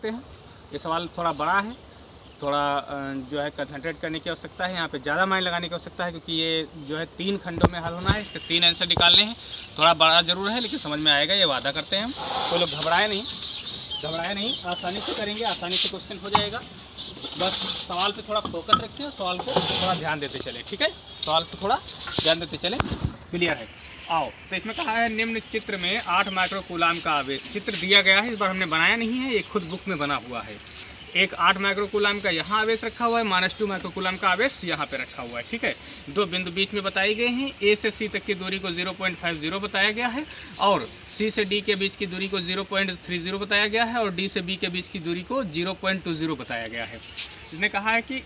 सकते हैं। ये सवाल थोड़ा बड़ा है, थोड़ा जो है कंसंट्रेट करने की आवश्यकता है, यहाँ पे ज़्यादा माइंड लगाने की आवश्यकता है, क्योंकि ये जो है 3 खंडों में हल होना है, इसके 3 आंसर निकालने हैं। थोड़ा बड़ा ज़रूर है लेकिन समझ में आएगा, ये वादा करते हैं हम। कोई लोग घबराए नहीं, आसानी से करेंगे, आसानी से क्वेश्चन हो जाएगा। बस सवाल पे थोड़ा फोकस रखें और सवाल को थोड़ा ध्यान देते चले, ठीक है, सवाल पे थोड़ा ध्यान देते चले। क्लियर है? आओ, तो इसमें कहा है निम्न चित्र में 8 माइक्रोकूलाम का आवेश। चित्र दिया गया है, इस बार हमने बनाया नहीं है, ये खुद बुक में बना हुआ है। एक 8 माइक्रोकूलाम का यहाँ आवेश रखा हुआ है, -2 माइक्रोकूलाम का आवेश यहाँ पे रखा हुआ है, ठीक है। 2 बिंदु बीच में बताए गए हैं। ए से सी तक की दूरी को 0.50 बताया गया है, और सी से डी के बीच की दूरी को 0.30 बताया गया है, और डी से बी के बीच की दूरी को 0.20 बताया गया है। इसने कहा है कि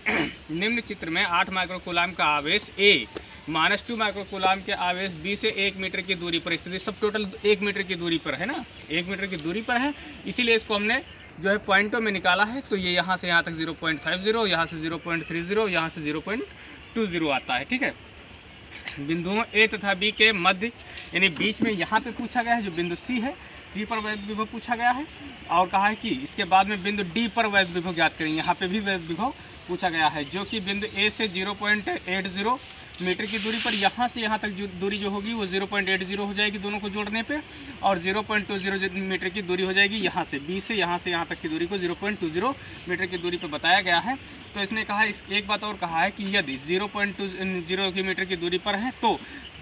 निम्न चित्र में 8 माइक्रोकूलाम का आवेश ए -2 माइक्रोकूलाम के आवेश बी से 1 मीटर की दूरी पर स्थित है। सब टोटल 1 मीटर की दूरी पर है ना, 1 मीटर की दूरी पर है, इसीलिए इसको हमने जो है पॉइंटों में निकाला है। तो ये यहाँ से यहाँ तक 0.50, यहाँ से 0.30, यहाँ से 0.20 आता है, ठीक है। बिंदुओं ए तथा बी के मध्य यानी बीच में यहाँ पे पूछा गया है, जो बिंदु सी है, सी पर वैध विभव पूछा गया है, और कहा है कि इसके बाद में बिंदु डी पर वैध विभव ज्ञात करेंगे। यहाँ पे भी वैध विभव पूछा गया है, जो कि बिंदु ए से 0.80 मीटर की दूरी पर यहाँ से यहाँ तक जो दूरी जो होगी वो 0.80 हो जाएगी दोनों को जोड़ने पे, और 0.20 मीटर की दूरी हो जाएगी यहाँ से बी से यहाँ तक की दूरी को 0.20 मीटर की दूरी पर बताया गया है। तो इसने कहा, इस एक बात और कहा है कि यदि 0.20 मीटर की दूरी पर है तो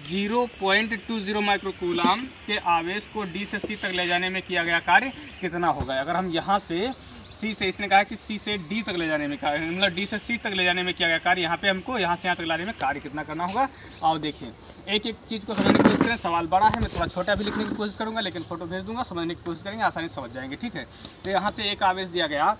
0.20 माइक्रोकूलाम के आवेश को डी से सी तक ले जाने में किया गया कार्य कितना होगा। अगर हम यहाँ से सी से, इसने कहा कि सी से डी तक ले जाने में कार्य, मतलब डी से सी तक ले जाने में किया गया कार्य, यहाँ पे हमको यहाँ से यहाँ तक लाने में कार्य कितना करना होगा। और देखिए, एक एक चीज़ को समझने की कोशिश करें। सवाल बड़ा है, मैं थोड़ा छोटा भी लिखने की कोशिश करूँगा, लेकिन फोटो भेज दूँगा, समझने की कोशिश करेंगे, आसानी से समझ जाएंगे, ठीक है। तो यहाँ से एक आवेश दिया गया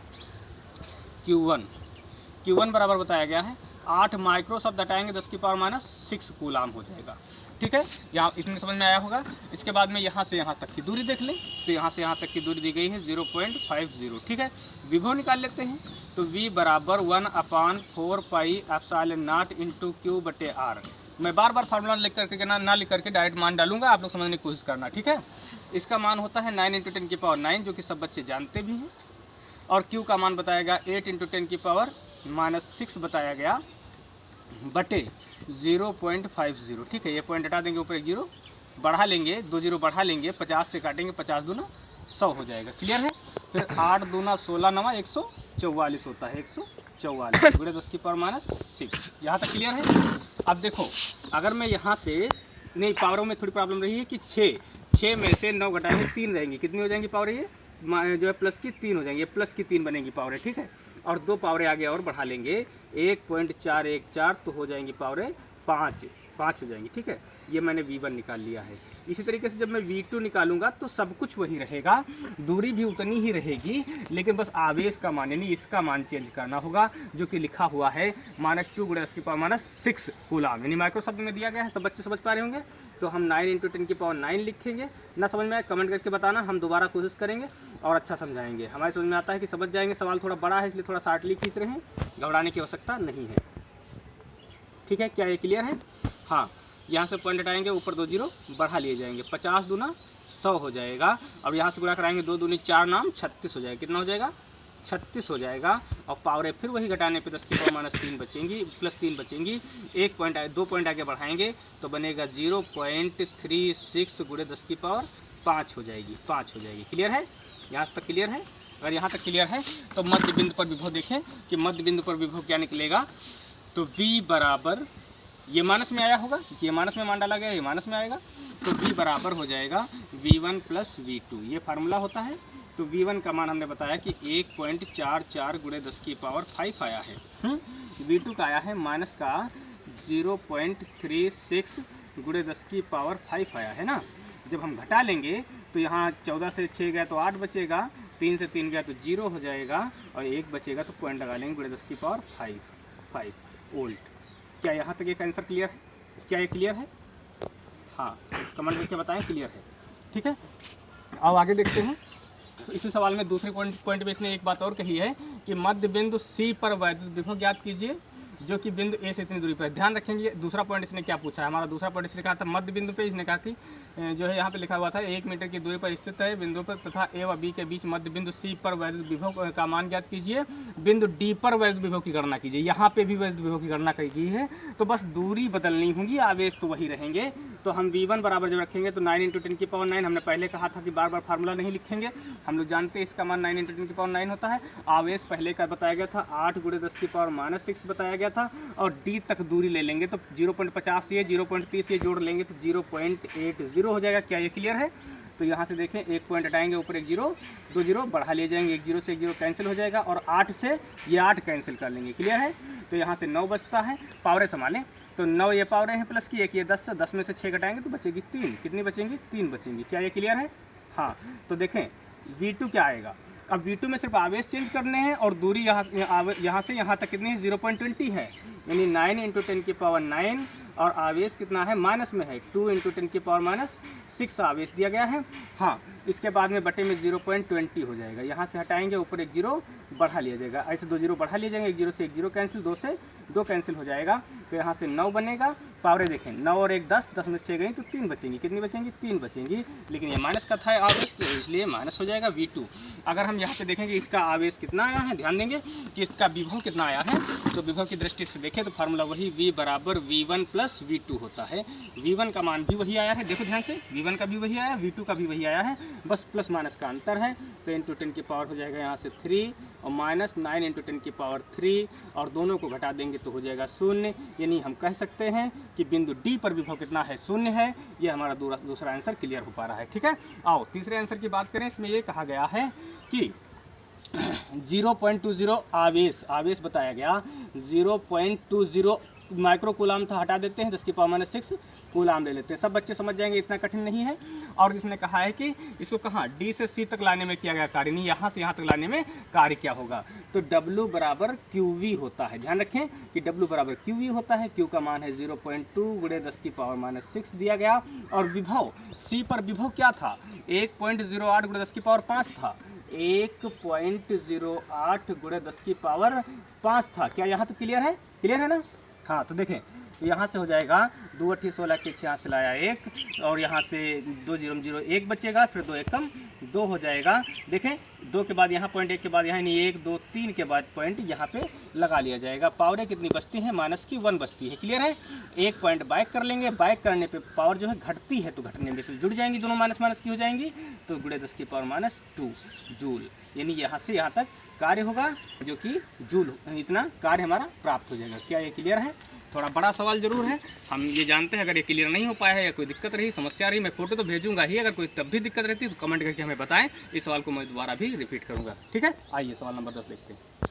Q1 बराबर बताया गया है 8 माइक्रो, शब्द हटाएंगे 10⁻⁻6 कूलाम हो जाएगा, ठीक है। यहाँ इतने समझ में आया होगा। इसके बाद में यहाँ से यहाँ तक की दूरी देख लें, तो यहाँ से यहाँ तक की दूरी दी गई है 0.50, ठीक है। विभव निकाल लेते हैं, तो V बराबर 1/4 pi epsilon not into Q बटे R। मैं बार बार फार्मूला लिख करके ना लिख करके डायरेक्ट मान डालूंगा, आप लोग समझने की कोशिश करना, ठीक है। इसका मान होता है 9 × 10⁻⁹, जो कि सब बच्चे जानते भी हैं, और Q का मान बताया गया 8 × 10⁻⁻6 बताया गया बटे 0.50, ठीक है। ये पॉइंट हटा देंगे, ऊपर एक 0 बढ़ा लेंगे, 2 0 बढ़ा लेंगे, 50 से काटेंगे, 50 दूना 100 हो जाएगा, क्लियर है। फिर 8 दूना 16 9 144 होता है, 144 गुणे 10⁻⁻6, यहाँ तक क्लियर है। अब देखो, अगर मैं यहाँ से, नहीं पावरों में थोड़ी प्रॉब्लम रही है कि 6 में से 9 घटाएंगे 3 रहेंगी, कितनी हो जाएंगी पावर, ये जो है प्लस की 3 हो जाएंगी, ये प्लस की 3 बनेंगी पावरें, ठीक है। और 2 पावरें आगे और बढ़ा लेंगे, 1.414 तो हो जाएंगी पावरें 5 हो जाएंगी, ठीक है। ये मैंने V1 निकाल लिया है। इसी तरीके से जब मैं V2 निकालूंगा तो सब कुछ वही रहेगा, दूरी भी उतनी ही रहेगी, लेकिन बस आवेश का मान यानी इसका मान चेंज करना होगा, जो कि लिखा हुआ है -2 × 10⁻⁶ कूलाम, यानी माइक्रो शब्द में दिया गया है। सब बच्चे समझ पा रहे होंगे। तो हम 9 × 10⁹ लिखेंगे। ना समझ में आए कमेंट करके बताना, हम दोबारा कोशिश करेंगे और अच्छा समझाएंगे। हमारे समझ में आता है कि समझ जाएंगे। सवाल थोड़ा बड़ा है, इसलिए थोड़ा शार्टली खींच रहे हैं, घबराने की आवश्यकता नहीं है, ठीक है। क्या ये क्लियर है? हाँ, यहाँ से पॉइंट हटाएंगे, ऊपर 2 0 बढ़ा लिए जाएंगे, 50 दूना 100 हो जाएगा। और यहाँ से गुणा कराएंगे, 2 दूनी 4 नाम 36 हो जाएगा। कितना हो जाएगा? 36 हो जाएगा। और पावरें फिर वही घटाने पे 10⁻³ बचेंगी, +3 बचेंगी। 2 पॉइंट आगे बढ़ाएंगे तो बनेगा 0.36 गुणे 10⁵ हो जाएगी, 5 हो जाएगी। क्लियर है? यहाँ तक क्लियर है? अगर यहाँ तक क्लियर है तो मध्य बिंदु पर विभव देखें कि मध्य बिंदु पर विभव क्या निकलेगा। तो V बराबर, ये माइनस में आया होगा, ये माइनस में मान डाला गया, ये माइनस में आएगा, तो V बराबर हो जाएगा V1 + V2। ये फार्मूला होता है। तो V1 का मान हमने बताया कि 1.44 गुणे 10⁵ आया है। V2 का आया है माइनस का 0.36 गुणे 10⁵ आया है ना। जब हम घटा लेंगे तो यहाँ 14 से 6 गया तो 8 बचेगा, 3 से 3 गया तो 0 हो जाएगा, और 1 बचेगा तो पॉइंट लगा लेंगे, गुणे 10⁵ वोल्ट। क्या यहाँ तक एक आंसर क्लियर है? क्या ये क्लियर है? हाँ, कमेंट करके बताएं क्लियर है, ठीक है। अब आगे देखते हैं। तो इसी सवाल में दूसरे पॉइंट पे इसने एक बात और कही है कि मध्य बिंदु C पर वैद्युत विभव ज्ञात कीजिए। जो कि बिंदु ए से इतनी दूरी पर। ध्यान रखेंगे दूसरा पॉइंट इसने क्या पूछा है, हमारा दूसरा पॉइंट इसने कहा था मध्य बिंदु पे, इसने कहा कि जो है यहाँ पे लिखा हुआ था 1 मीटर की दूरी पर स्थित है बिंदु पर तथा ए व बी के बीच मध्य बिंदु सी पर वैद्युत विभव का मान ज्ञात कीजिए, बिंदु डी पर वैद्युत विभव की गणना कीजिए। यहाँ पे भी वैद्युत विभव की गणना की है, तो बस दूरी बदलनी होगी, आवेश तो वही रहेंगे। तो हम V1 बराबर जब रखेंगे तो 9 × 10⁹ हमने पहले कहा था कि बार बार फार्मूला नहीं लिखेंगे, हम लोग जानते हैं इसका मान 9 × 10⁹ होता है। आवेश पहले का बताया गया था 8 × 10⁻⁻6 बताया गया था, और डी तक दूरी ले लेंगे तो 0.50 ये 0.30 ये जोड़ लेंगे तो 0.80 हो जाएगा। क्या ये क्लियर है? तो यहाँ से देखें एक पॉइंट हटाएंगे, ऊपर एक जीरो, 2 जीरो बढ़ा ले जाएंगे, एक जीरो से एक जीरो कैंसिल हो जाएगा, और 8 से ये 8 कैंसिल कर लेंगे। क्लियर है? तो यहाँ से 9 बचता है, पावरें संभालें तो 9 ये पावरें हैं प्लस की एक ये 10 10 में से 6 घटाएंगे तो बचेगी 3। कितनी बचेंगी? 3 बचेंगी। क्या ये क्लियर है? हाँ। तो देखें V2 क्या आएगा, अब V2 में सिर्फ आवेश चेंज करने हैं और दूरी यहाँ से यहाँ तक कितनी है? 0.20 है, यानी 9 × 10⁹ और आवेश कितना है? माइनस में है, 2 × 10⁻6 आवेश दिया गया है। हाँ, इसके बाद में बटे में 0.20 हो जाएगा, यहाँ से हटाएंगे, ऊपर एक जीरो बढ़ा लिया जाएगा, ऐसे 2 जीरो बढ़ा लिया जाएंगे, एक जीरो से एक जीरो कैंसिल, 2 से 2 कैंसिल हो जाएगा, तो यहाँ से 9 बनेगा। पावरें देखें 9 और 1 10, 10 में 6 गई तो 3 बचेंगी। कितनी बचेंगी? 3 बचेंगी, लेकिन ये माइनस का था आवेश तो इसलिए माइनस हो जाएगा V2। अगर हम यहाँ पे देखेंगे इसका आवेश कितना आया है, ध्यान देंगे कि इसका विभव कितना आया है, तो विभव की दृष्टि से देखें तो फार्मूला वही V बराबर V1 + V2 होता है। V1 का मान भी वही आया है, देखो ध्यान से, V1 का भी वही आया, V2 का भी वही आया है, बस प्लस माइनस का अंतर है। तो × 10 की पावर हो जाएगा यहाँ से 3 और माइनस 9 × 10 की पावर 3, और दोनों को घटा देंगे तो हो जाएगा 0। यानी हम कह सकते हैं कि बिंदु डी पर विभव कितना है? 0 है। ये हमारा दूसरा आंसर क्लियर हो पा रहा है। ठीक है, आओ तीसरे आंसर की बात करें। इसमें ये कहा गया है कि 0.20 आवेश बताया गया, 0.20 माइक्रो कूलाम था, हटा देते हैं, 10⁻6 कूलाम ले लेते हैं, सब बच्चे समझ जाएंगे, इतना कठिन नहीं है। और इसने कहा है कि इसको कहाँ डी से सी तक लाने में किया गया कार्य, नहीं यहाँ से यहाँ तक लाने में कार्य क्या होगा, तो W बराबर QV होता है। ध्यान रखें कि W बराबर QV होता है, Q का मान है 0.2 × 10⁻6 दिया गया, और विभव C पर विभव क्या था? 1.08 × 10⁵ था, 1.08 × 10⁵ था। क्या यहाँ तो क्लियर है? क्लियर है ना? हाँ, तो देखें यहाँ से हो जाएगा 2 × 16 के 6 से लाया 1, और यहाँ से 2 0 0 1 बचेगा, फिर 2 1 कम 2 हो जाएगा। देखें 2 के बाद यहाँ पॉइंट, 1 के बाद यहाँ, यानी 1 2 3 के बाद पॉइंट यहाँ पे लगा लिया जाएगा। पावरें कितनी बचती हैं? माइनस की 1 बचती है। क्लियर है? एक पॉइंट बाइक कर लेंगे, बाइक करने पे पावर जो है घटती है, तो घटने में तो जुड़ जाएंगी, दोनों माइनस माइनस की हो जाएंगी, तो × 10⁻2 जूल, यानी यहाँ से यहाँ तक कार्य होगा जो कि जूल, इतना कार्य हमारा प्राप्त हो जाएगा। क्या ये क्लियर है? थोड़ा बड़ा सवाल जरूर है, हम ये जानते हैं। अगर ये क्लियर नहीं हो पाया है या कोई दिक्कत रही, समस्या रही, मैं फोटो तो भेजूंगा ही, अगर कोई तब भी दिक्कत रहती है तो कमेंट करके हमें बताएं, इस सवाल को मैं दोबारा भी रिपीट करूंगा। ठीक है, आइए सवाल नंबर 10 देखते हैं।